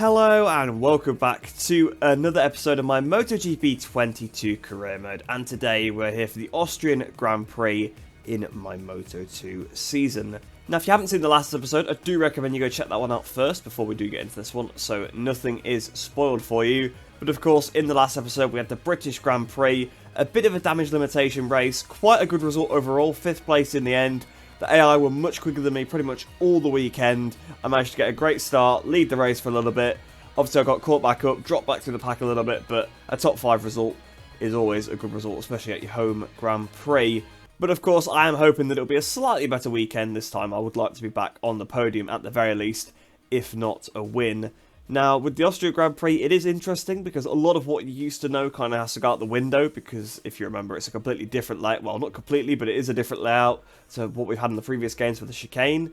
Hello and welcome back to another episode of my MotoGP 22 career mode, and today we're here for the Austrian Grand Prix in my Moto2 season. Now if you haven't seen the last episode, I do recommend you go check that one out first before we do get into this one, so nothing is spoiled for you. But of course, in the last episode we had the British Grand Prix, a bit of a damage limitation race, quite a good result overall, 5th place in the end. The AI were much quicker than me pretty much all the weekend. I managed to get a great start, lead the race for a little bit. Obviously I got caught back up, dropped back through the pack a little bit, but a top 5 result is always a good result, especially at your home Grand Prix. But of course I am hoping that it'll be a slightly better weekend this time. I would like to be back on the podium at the very least, if not a win. Now, with the Austria Grand Prix, it is interesting because a lot of what you used to know kind of has to go out the window, because if you remember, it's a completely different layout. Well, not completely, but it is a different layout to what we've had in the previous games with the chicane.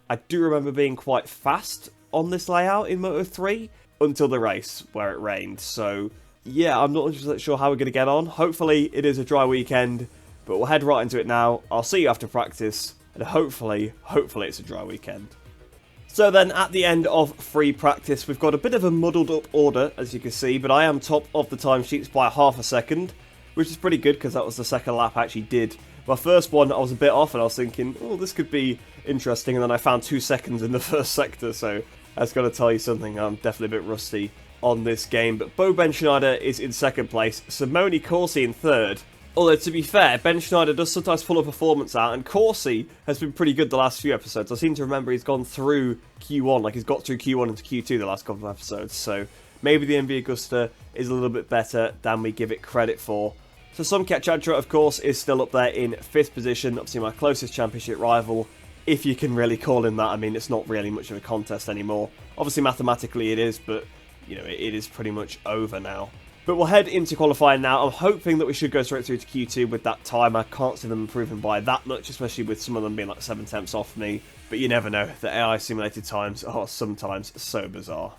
I do remember being quite fast on this layout in Moto3 until the race where it rained. So, yeah, I'm not 100% sure how we're going to get on. Hopefully, it is a dry weekend, but we'll head right into it now. I'll see you after practice, and hopefully it's a dry weekend. So then, at the end of free practice, we've got a bit of a muddled up order, as you can see, but I am top of the timesheets by half a second, which is pretty good because that was the second lap I actually did. My first one, I was a bit off and I was thinking, oh, this could be interesting, and then I found 2 seconds in the first sector, so that's got to tell you something. I'm definitely a bit rusty on this game, but Bo Ben Schneider is in second place, Simone Corsi in third. Although, to be fair, Ben Schneider does sometimes pull a performance out, and Corsi has been pretty good the last few episodes. I seem to remember he's gone through Q1, like he's got through Q1 into Q2 the last couple of episodes, so maybe the MV Agusta is a little bit better than we give it credit for. So Somket Chadra, of course, is still up there in 5th position, obviously my closest championship rival, if you can really call him that. I mean, it's not really much of a contest anymore. Obviously, mathematically it is, but, you know, it is pretty much over now. But we'll head into qualifying now. I'm hoping that we should go straight through to Q2 with that time. I can't see them improving by that much, especially with some of them being like 7 tenths off me. But you never know. The AI simulated times are sometimes so bizarre.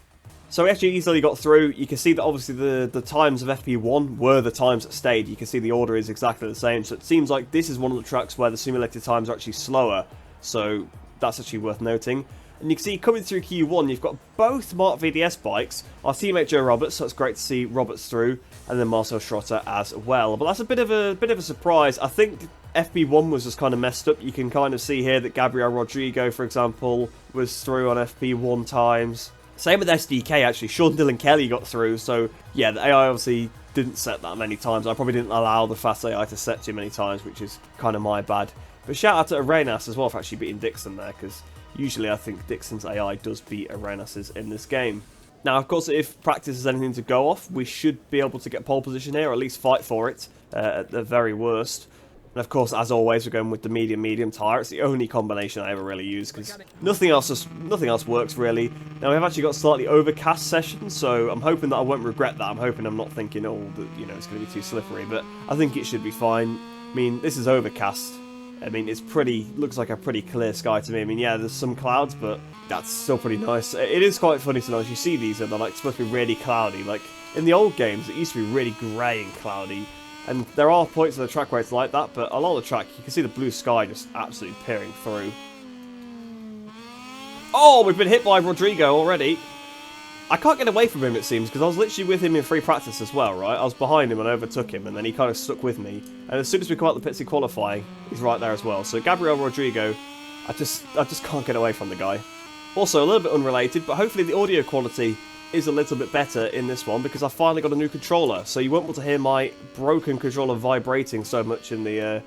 So we actually easily got through. You can see that obviously the times of FP1 were the times that stayed. You can see the order is exactly the same. So it seems like this is one of the tracks where the simulated times are actually slower. So that's actually worth noting. And you can see coming through Q1, you've got both Mark VDS bikes, our teammate Joe Roberts, so it's great to see Roberts through, and then Marcel Schrotter as well. But that's a bit of a surprise. I think FP1 was just kind of messed up. You can kind of see here that Gabriel Rodrigo, for example, was through on FP1 times. Same with SDK, actually. Sean Dillon Kelly got through, so yeah, the AI obviously didn't set that many times. I probably didn't allow the fast AI to set too many times, which is kind of my bad. But shout out to Arenas as well for actually beating Dixon there, because usually I think Dixon's AI does beat Arenas's in this game. Now, of course, if practice has anything to go off, we should be able to get pole position here, or at least fight for it, at the very worst. And of course, as always, we're going with the medium tyre. It's the only combination I ever really use, because nothing else works, really. Now, we've actually got slightly overcast sessions, so I'm hoping that I won't regret that. I'm hoping I'm not thinking, oh, you know, it's going to be too slippery, but I think it should be fine. I mean, this is overcast. I mean, looks like a pretty clear sky to me. I mean, yeah, there's some clouds, but that's still pretty nice. It is quite funny sometimes. You see these and they're like supposed to be really cloudy. Like, in the old games, it used to be really grey and cloudy. And there are points of the track where it's like that, but a lot of the track, you can see the blue sky just absolutely peering through. Oh, we've been hit by Rodrigo already. I can't get away from him, it seems, because I was literally with him in free practice as well, right? I was behind him and overtook him, and then he kind of stuck with me. And as soon as we come out the pits in qualifying, he's right there as well. So Gabriel Rodrigo, I just can't get away from the guy. Also, a little bit unrelated, but hopefully the audio quality is a little bit better in this one, because I finally got a new controller. So you won't be able to hear my broken controller vibrating so much in the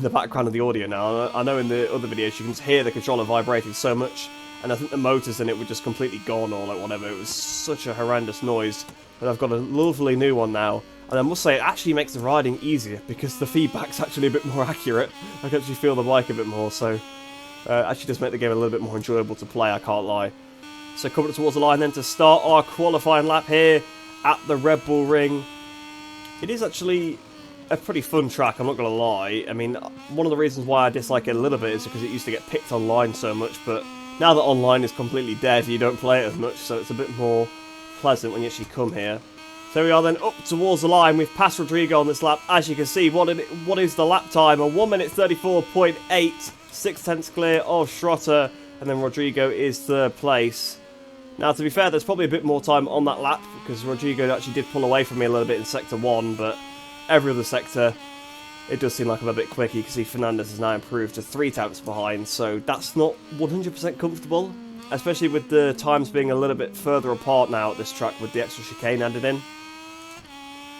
background of the audio now. I know in the other videos you can hear the controller vibrating so much, and I think the motors in it were just completely gone or like whatever. It was such a horrendous noise. But I've got a lovely new one now. And I must say, it actually makes the riding easier because the feedback's actually a bit more accurate. I can actually feel the bike a bit more, so actually does make the game a little bit more enjoyable to play, I can't lie. So coming towards the line then to start our qualifying lap here at the Red Bull Ring. It is actually a pretty fun track, I'm not going to lie. I mean, one of the reasons why I dislike it a little bit is because it used to get picked online so much, but now that online is completely dead, you don't play it as much, so it's a bit more pleasant when you actually come here. So we are then up towards the line. We've passed Rodrigo on this lap. As you can see, what is the lap time? A 1 minute 34.8, 6 tenths clear of Schrotter, and then Rodrigo is third place. Now, to be fair, there's probably a bit more time on that lap, because Rodrigo actually did pull away from me a little bit in Sector 1, but every other sector, it does seem like I'm a bit quick. You can see Fernandez has now improved to 3 tenths behind, so that's not 100% comfortable, especially with the times being a little bit further apart now at this track with the extra chicane added in.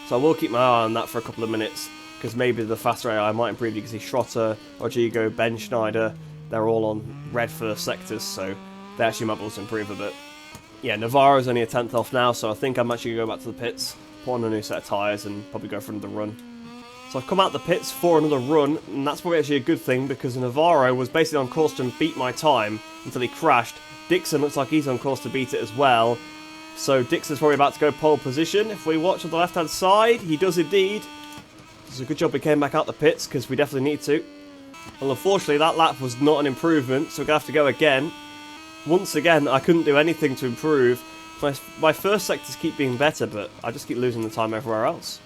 So I will keep my eye on that for a couple of minutes, because maybe the faster AI might improve. You can see Schrotter, Rodrigo, Ben Schneider, they're all on red first sectors, so they actually might be able to improve a bit. Yeah, Navarro's only a 10th off now, so I think I'm actually going to go back to the pits, put on a new set of tyres, and probably go for another run. So I've come out the pits for another run, and that's probably actually a good thing, because Navarro was basically on course to beat my time until he crashed. Dixon looks like he's on course to beat it as well. So Dixon's probably about to go pole position. If we watch on the left-hand side, he does indeed. It's a good job we came back out the pits, because we definitely need to. Well, unfortunately, that lap was not an improvement, so we're going to have to go again. Once again, I couldn't do anything to improve. My first sectors keep being better, but I just keep losing the time everywhere else.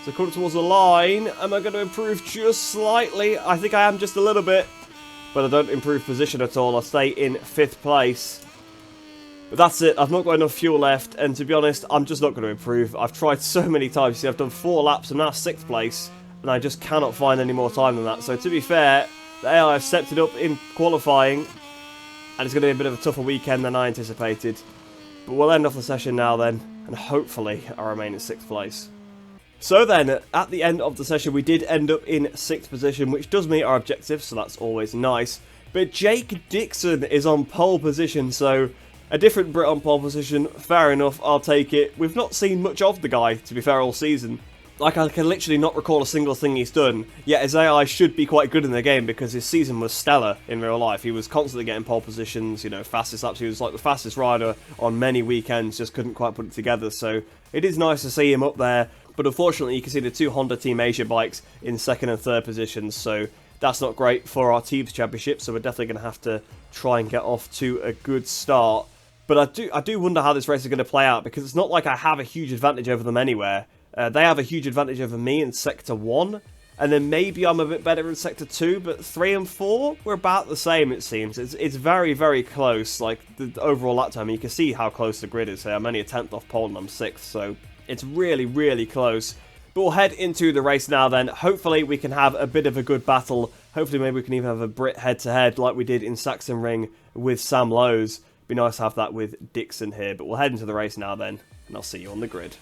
So coming towards the line, am I going to improve just slightly? I think I am just a little bit, but I don't improve position at all. I stay in 5th place. But that's it, I've not got enough fuel left, and to be honest, I'm just not going to improve. I've tried so many times. See, I've done 4 laps, I'm now 6th place, and I just cannot find any more time than that. So to be fair, the AI have stepped it up in qualifying, and it's going to be a bit of a tougher weekend than I anticipated. But we'll end off the session now then, and hopefully I remain in 6th place. So then, at the end of the session, we did end up in 6th position, which does meet our objective, so that's always nice. But Jake Dixon is on pole position, so a different Brit on pole position, fair enough, I'll take it. We've not seen much of the guy, to be fair, all season. Like, I can literally not recall a single thing he's done, yet his AI should be quite good in the game because his season was stellar in real life. He was constantly getting pole positions, you know, fastest laps. He was like the fastest rider on many weekends, just couldn't quite put it together. So it is nice to see him up there, but unfortunately you can see the 2 Honda Team Asia bikes in 2nd and 3rd positions, so that's not great for our Teams Championship, so we're definitely going to have to try and get off to a good start. But I do wonder how this race is going to play out, because it's not like I have a huge advantage over them anywhere. They have a huge advantage over me in Sector 1, and then maybe I'm a bit better in Sector 2, but 3 and 4, we're about the same, it seems. It's very, very close, like, the overall lap time. You can see how close the grid is here. I'm only a 10th off pole and I'm 6th, so it's really, really close. But we'll head into the race now then. Hopefully we can have a bit of a good battle. Hopefully maybe we can even have a Brit head-to-head like we did in Sachsenring with Sam Lowes. Be nice to have that with Dixon here, but we'll head into the race now then, and I'll see you on the grid.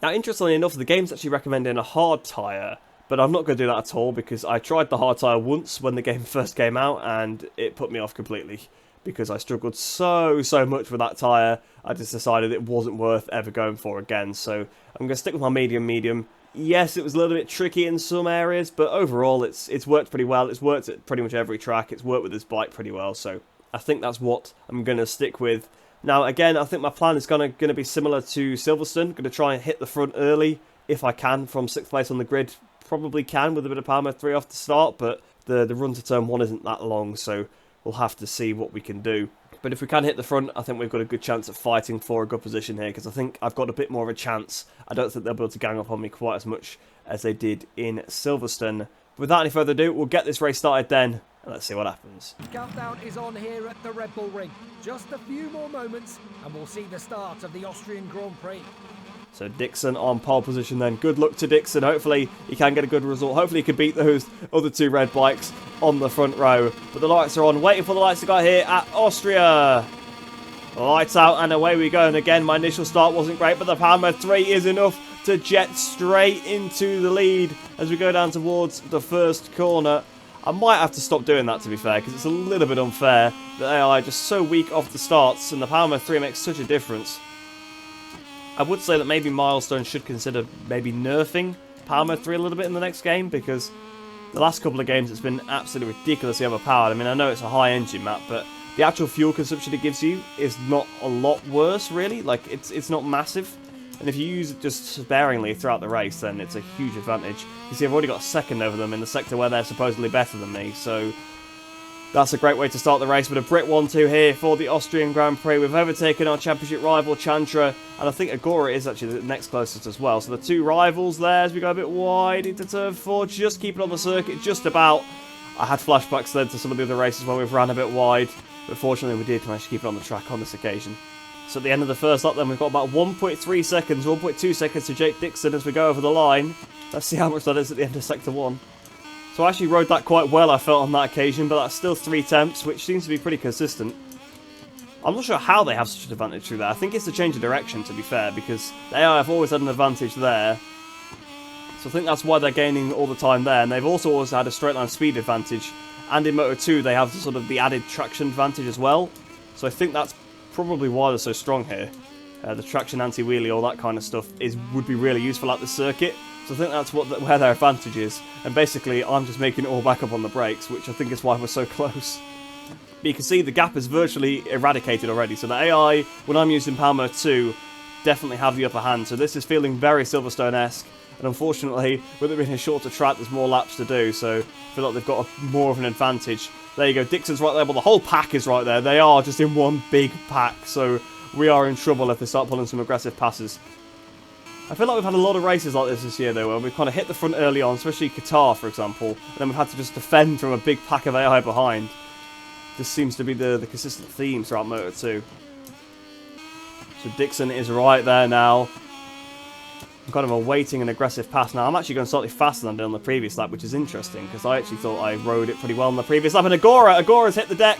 Now, interestingly enough, the game's actually recommending a hard tyre, but I'm not going to do that at all because I tried the hard tyre once when the game first came out and it put me off completely because I struggled so much with that tyre. I just decided it wasn't worth ever going for again, so I'm going to stick with my medium. Yes, it was a little bit tricky in some areas, but overall it's worked pretty well. It's worked at pretty much every track. It's worked with this bike pretty well, so I think that's what I'm going to stick with. Now, again, I think my plan is going to be similar to Silverstone. Going to try and hit the front early, if I can, from 6th place on the grid. Probably can with a bit of Palmer 3 off the start, but the run to turn 1 isn't that long, so we'll have to see what we can do. But if we can hit the front, I think we've got a good chance of fighting for a good position here, because I think I've got a bit more of a chance. I don't think they'll be able to gang up on me quite as much as they did in Silverstone. Without any further ado, we'll get this race started then, and let's see what happens. Countdown is on here at the Red Bull Ring. Just a few more moments and we'll see the start of the Austrian Grand Prix. So Dixon on pole position then. Good luck to Dixon. Hopefully he can get a good result. Hopefully he can beat those other 2 red bikes on the front row. But the lights are on. Waiting for the lights to go here at Austria. Lights out and away we go. And again, my initial start wasn't great, but the Palmer 3 is enough to jet straight into the lead as we go down towards the first corner. I might have to stop doing that, to be fair, because it's a little bit unfair. The AI are just so weak off the starts, and the Palmer 3 makes such a difference. I would say that maybe Milestone should consider maybe nerfing Palmer 3 a little bit in the next game, because the last couple of games it's been absolutely ridiculously overpowered. I mean, I know it's a high engine map, but the actual fuel consumption it gives you is not a lot worse, really. Like, it's not massive. And if you use it just sparingly throughout the race, then it's a huge advantage. You see, I've already got a second over them in the sector where they're supposedly better than me, so that's a great way to start the race with a Brit 1-2 here for the Austrian Grand Prix. We've overtaken our championship rival, Chantra, and I think Agora is actually the next closest as well. So the 2 rivals there as we go a bit wide into turn 4, just keep it on the circuit, just about. I had flashbacks then to some of the other races where we've ran a bit wide. But fortunately we did manage to keep it on the track on this occasion. So at the end of the first lap then, we've got about 1.3 seconds, 1.2 seconds to Jake Dixon as we go over the line. Let's see how much that is at the end of Sector 1. So I actually rode that quite well, I felt, on that occasion, but that's still 3 tenths, which seems to be pretty consistent. I'm not sure how they have such an advantage through there. I think it's the change of direction, to be fair, because the AI have always had an advantage there. So I think that's why they're gaining all the time there, and they've also always had a straight line speed advantage. And in Moto 2, they have sort of the added traction advantage as well. So I think that's probably why they're so strong here. The traction anti-wheelie, all that kind of stuff would be really useful at the circuit. So I think that's where their advantage is. And basically, I'm just making it all back up on the brakes, which I think is why we're so close. But you can see the gap is virtually eradicated already. So the AI, when I'm using Palmer 2, definitely have the upper hand. So this is feeling very Silverstone-esque. And unfortunately, with it being a shorter track, there's more laps to do. So I feel like they've got more of an advantage. There you go, Dixon's right there. Well, the whole pack is right there. They are just in one big pack. So we are in trouble if they start pulling some aggressive passes. I feel like we've had a lot of races like this year, though, where we've kind of hit the front early on, especially Qatar, for example. And then we've had to just defend from a big pack of AI behind. This seems to be the consistent theme throughout Moto 2. So Dixon is right there now. I'm kind of awaiting an aggressive pass. Now, I'm actually going slightly faster than I did on the previous lap, which is interesting, because I actually thought I rode it pretty well on the previous lap. And Agora's hit the deck.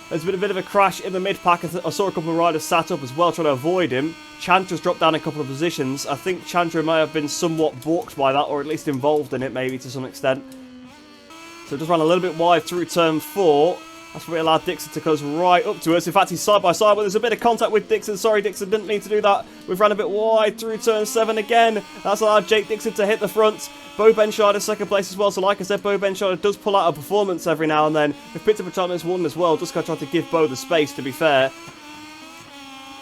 There's been a bit of a crash in the mid-pack. I saw a couple of riders sat up as well, trying to avoid him. Chantra's dropped down a couple of positions. I think Chantra may have been somewhat balked by that, or at least involved in it, maybe, to some extent. So just ran a little bit wide through turn 4. That's what allowed Dixon to close right up to us. In fact, he's side by side, but there's a bit of contact with Dixon. Sorry, Dixon, didn't mean to do that. We've ran a bit wide through turn 7 again. That's allowed Jake Dixon to hit the front. Bo Benscheider second place as well. So like I said, Bo Benscheider does pull out a performance every now and then. We've picked up a Chalmers 1 as well. Just got to try to give Bo the space, to be fair.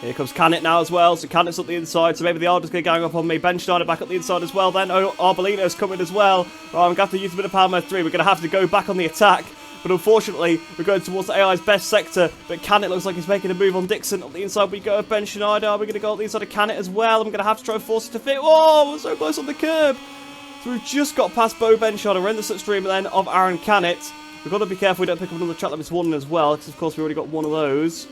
Here comes Canet now as well. So Canet's up the inside. So maybe the Arder's going to gang up on me. Benscheider back up the inside as well. Then Arbolino's coming as well. Right, I'm going to have to use a bit of Palmer 3. We're going to have to go back on the attack. But unfortunately, we're going towards the AI's best sector. But Canet looks like he's making a move on Dixon. Up the inside we go. Ben Schneider. We're going to go up the inside of Canet as well. I'm going to have to try and force it to fit. Oh, we're so close on the curb. So we've just got past Bo Benscheider. We're in the slipstream then of Aaron Canet. We've got to be careful we don't pick up another track limits 1 as well. Because, of course, we already got one of those.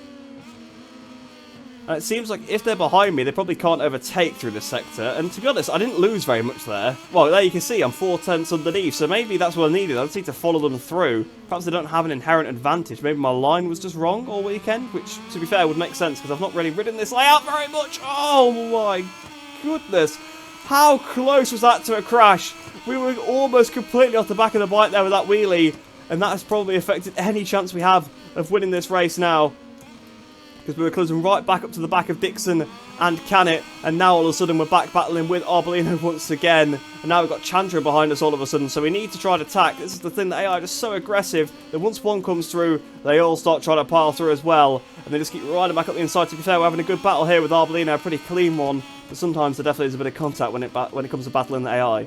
And it seems like if they're behind me, they probably can't overtake through this sector. And to be honest, I didn't lose very much there. Well, there you can see I'm 4 tenths underneath, so maybe that's what I needed. I just need to follow them through. Perhaps they don't have an inherent advantage. Maybe my line was just wrong all weekend, which, to be fair, would make sense because I've not really ridden this layout very much. Oh my goodness. How close was that to a crash? We were almost completely off the back of the bike there with that wheelie, and that has probably affected any chance we have of winning this race now. Because we were closing right back up to the back of Dixon and Canet, and now all of a sudden we're back battling with Arbolino once again, and now we've got Chandra behind us all of a sudden, so we need to try and attack. This is the thing, the AI are just so aggressive that once one comes through, they all start trying to pile through as well, and they just keep riding back up the inside. To be fair, we're having a good battle here with Arbolino, a pretty clean one, but sometimes there definitely is a bit of contact when it comes to battling the AI.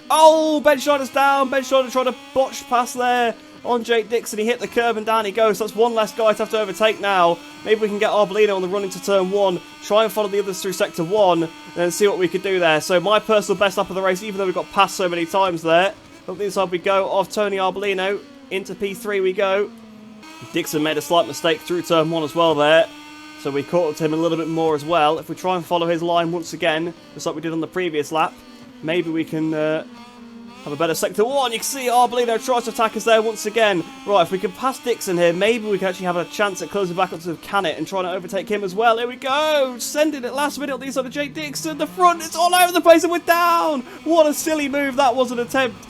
Oh, Ben Schneider's down. Ben Schneider tried to botch pass there on Jake Dixon. He hit the curb and down he goes. So that's one less guy to have to overtake now. Maybe we can get Arbolino on the run into turn 1. Try and follow the others through sector 1 and see what we could do there. So my personal best lap of the race, even though we got passed so many times there. Up the inside we go of Tony Arbolino. Into P3 we go. Dixon made a slight mistake through turn 1 as well there. So we caught up to him a little bit more as well. If we try and follow his line once again, just like we did on the previous lap, maybe we can have a better sector 1. You can see Arbolino tries to attack us there once again. Right, if we can pass Dixon here, maybe we can actually have a chance at closing back up to Canet and trying to overtake him as well. Here we go. Sending it last minute on the inside of Jake Dixon. The front, it's all over the place and we're down. What a silly move that was, an attempt.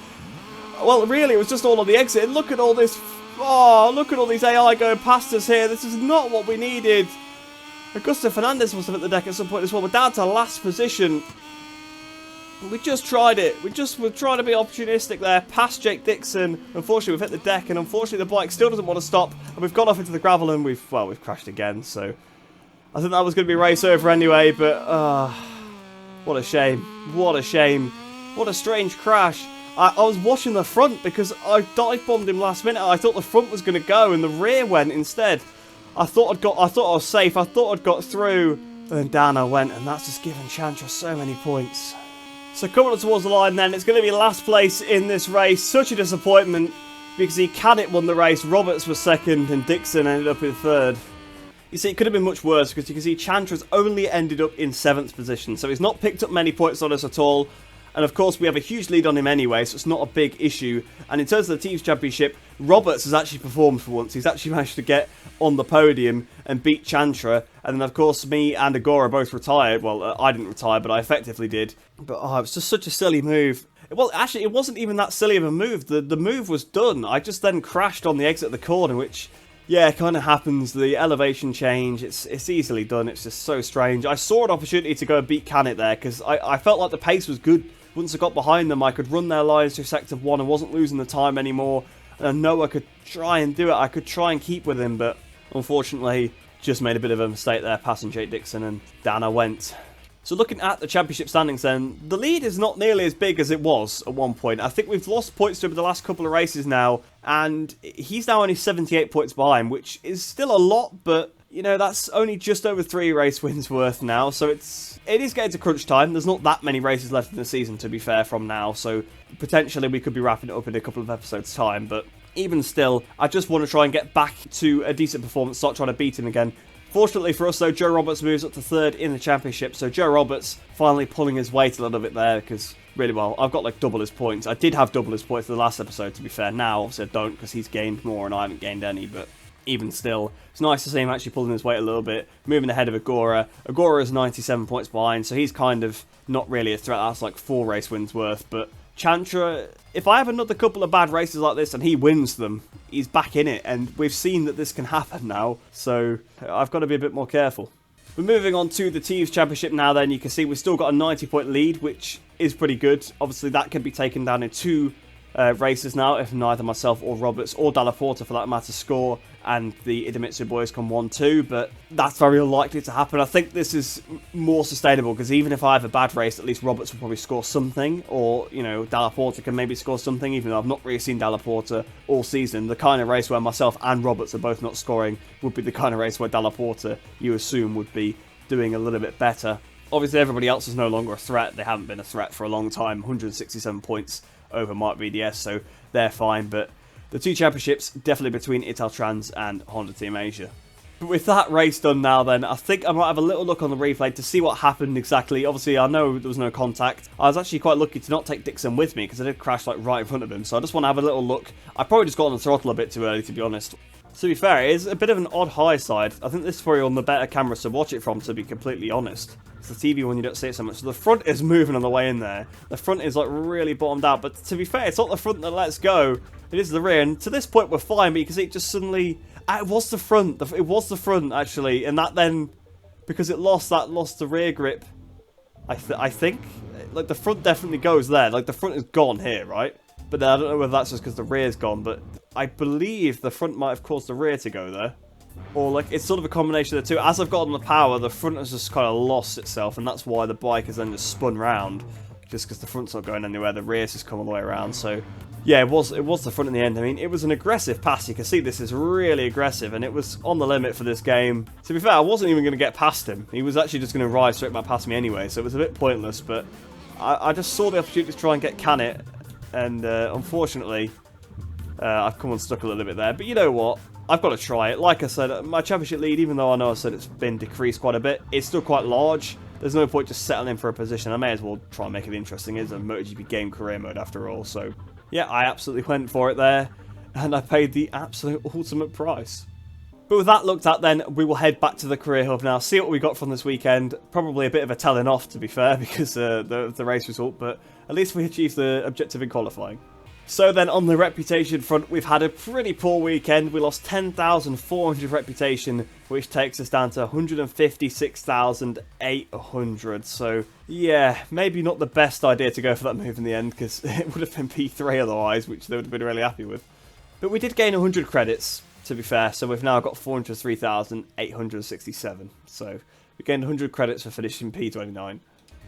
Well, really, it was just all on the exit. Look at all this. Oh, look at all these AI going past us here. This is not what we needed. Augusto Fernandez must have hit the deck at some point as well. We're down to last position. We just tried it. We're trying to be opportunistic there. Past Jake Dixon. Unfortunately, we've hit the deck, and unfortunately, the bike still doesn't want to stop. And we've gone off into the gravel, and we've crashed again. So I think that was going to be race over anyway. But what a shame. What a shame. What a strange crash. I was watching the front because I dive bombed him last minute. I thought the front was going to go, and the rear went instead. I thought I was safe. I thought I'd got through, and then down I went, and that's just given Chantra so many points. So coming up towards the line then, it's going to be last place in this race. Such a disappointment. because Canet won the race, Roberts was second, and Dixon ended up in third. You see, it could have been much worse, because you can see Chantra's only ended up in 7th position, so he's not picked up many points on us at all. And of course, we have a huge lead on him anyway, so it's not a big issue. And in terms of the Teams Championship, Roberts has actually performed for once. He's actually managed to get on the podium and beat Chantra. And then, of course, me and Agora both retired. Well, I didn't retire, but I effectively did. But, oh, it was just such a silly move. Well, actually, it wasn't even that silly of a move. The move was done. I just then crashed on the exit of the corner, which, yeah, kind of happens. The elevation change, it's easily done. It's just so strange. I saw an opportunity to go and beat Canet there, because I felt like the pace was good. Once I got behind them, I could run their lines through Sector 1. I wasn't losing the time anymore. And I know I could try and do it. I could try and keep with him, but unfortunately, just made a bit of a mistake there, passing Jake Dixon, and down I went. So looking at the championship standings then, the lead is not nearly as big as it was at one point. I think we've lost points to him the last couple of races now, and he's now only 78 points behind, which is still a lot, but, you know, that's only just over 3 race wins worth now, so it is getting to crunch time. There's not that many races left in the season, to be fair, from now, so potentially we could be wrapping it up in a couple of episodes' time, but even still, I just want to try and get back to a decent performance, start trying to beat him again. Fortunately for us, though, Joe Roberts moves up to 3rd in the championship, so Joe Roberts finally pulling his weight a little bit there, because, really, well, I've got like double his points. I did have double his points in the last episode, to be fair. Now, obviously, I don't, because he's gained more and I haven't gained any, but even still, it's nice to see him actually pulling his weight a little bit, moving ahead of Agora. Agora is 97 points behind, so he's kind of not really a threat. That's like 4 race wins worth, but Chantra, if I have another couple of bad races like this and he wins them, he's back in it, and we've seen that this can happen now, so I've got to be a bit more careful. We're moving on to the Teams Championship now then. You can see we've still got a 90-point lead, which is pretty good. Obviously, that can be taken down in 2 races now, if neither myself or Roberts or Dalla Porta for that matter score and the Idemitsu boys come 1-2, but that's very unlikely to happen. I think this is more sustainable, because even if I have a bad race, at least Roberts will probably score something, or, you know, Dalla Porta can maybe score something, even though I've not really seen Dalla Porta all season. The kind of race where myself and Roberts are both not scoring would be the kind of race where Dalla Porta, you assume, would be doing a little bit better. Obviously, everybody else is no longer a threat. They haven't been a threat for a long time. 167 points over Mark VDS, so they're fine, but the 2 championships definitely between Italtrans and Honda Team Asia. But with that race done now then, I think I might have a little look on the replay to see what happened exactly. Obviously, I know there was no contact. I was actually quite lucky to not take Dixon with me, because I did crash like right in front of him, so I just want to have a little look. I probably just got on the throttle a bit too early, to be honest. To be fair, it is a bit of an odd high side. I think this is probably on the better camera to watch it from, to be completely honest. It's the TV one, you don't see it so much. So the front is moving on the way in there. The front is like really bottomed out, but to be fair, it's not the front that lets go. It is the rear, and to this point we're fine, but you can see it just suddenly... it was the front. It was the front, actually, and that then, because it lost the rear grip, I think. Like, the front definitely goes there. Like, the front is gone here, right? But then I don't know whether that's just because the rear's gone, but I believe the front might have caused the rear to go there. Or, like, it's sort of a combination of the two. As I've gotten the power, the front has just kind of lost itself, and that's why the bike has then just spun round. Just because the front's not going anywhere, the rear's just come all the way around, so... yeah, it was the front in the end. I mean, it was an aggressive pass. You can see this is really aggressive, and it was on the limit for this game. To be fair, I wasn't even going to get past him. He was actually just going to ride straight back past me anyway, so it was a bit pointless, but I just saw the opportunity to try and get Canet, and unfortunately, I've come unstuck a little bit there. But you know what? I've got to try it. Like I said, my championship lead, even though I know I said it's been decreased quite a bit, it's still quite large. There's no point just settling in for a position. I may as well try and make it interesting. It's a MotoGP game career mode after all, so... yeah, I absolutely went for it there, and I paid the absolute ultimate price. But with that looked at then, we will head back to the career hub now, see what we got from this weekend. Probably a bit of a telling off, to be fair, because the race result, but at least we achieved the objective in qualifying. So then, on the reputation front, we've had a pretty poor weekend. We lost 10,400 reputation, which takes us down to 156,800. So, yeah, maybe not the best idea to go for that move in the end, because it would have been P3 otherwise, which they would have been really happy with. But we did gain 100 credits, to be fair, so we've now got 403,867. So, we gained 100 credits for finishing P29.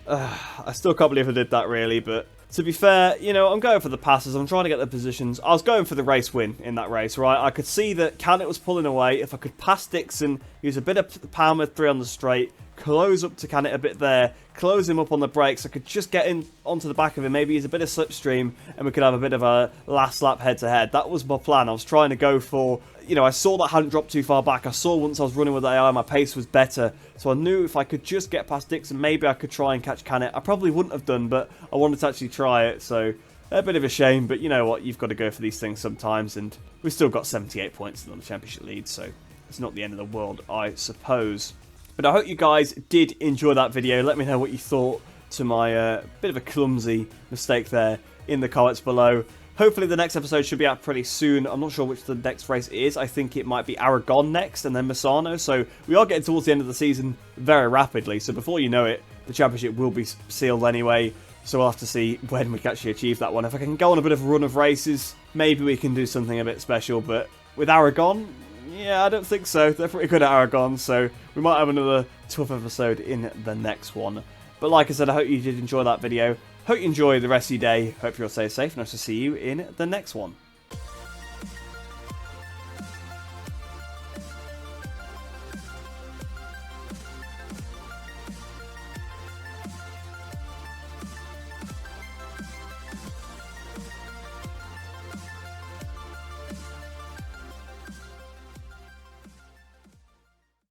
I still can't believe I did that, really, but... to be fair, you know, I'm going for the passes. I'm trying to get the positions. I was going for the race win in that race, right? I could see that Canet was pulling away. If I could pass Dixon, use a bit of power mode 3 on the straight, close up to Canet a bit there, close him up on the brakes. I could just get in onto the back of him, maybe use a bit of slipstream, and we could have a bit of a last lap head-to-head. That was my plan. I was trying to go for, you know, I saw that I hadn't dropped too far back. I saw once I was running with AI, my pace was better. So I knew if I could just get past Dixon, maybe I could try and catch Canet. I probably wouldn't have done, but I wanted to actually try it, so a bit of a shame, but you know what, you've got to go for these things sometimes, and we've still got 78 points on the championship lead, so it's not the end of the world, I suppose. But I hope you guys did enjoy that video. Let me know what you thought to my bit of a clumsy mistake there in the comments below. Hopefully the next episode should be out pretty soon. I'm not sure which the next race is. I think it might be Aragon next and then Misano. So we are getting towards the end of the season very rapidly. So before you know it, the championship will be sealed anyway. So we'll have to see when we can actually achieve that one. If I can go on a bit of a run of races, maybe we can do something a bit special. But with Aragon, yeah, I don't think so. They're pretty good at Aragon. So we might have another tough episode in the next one. But like I said, I hope you did enjoy that video. Hope you enjoy the rest of your day. Hope you'll stay safe, and I shall see you in the next one.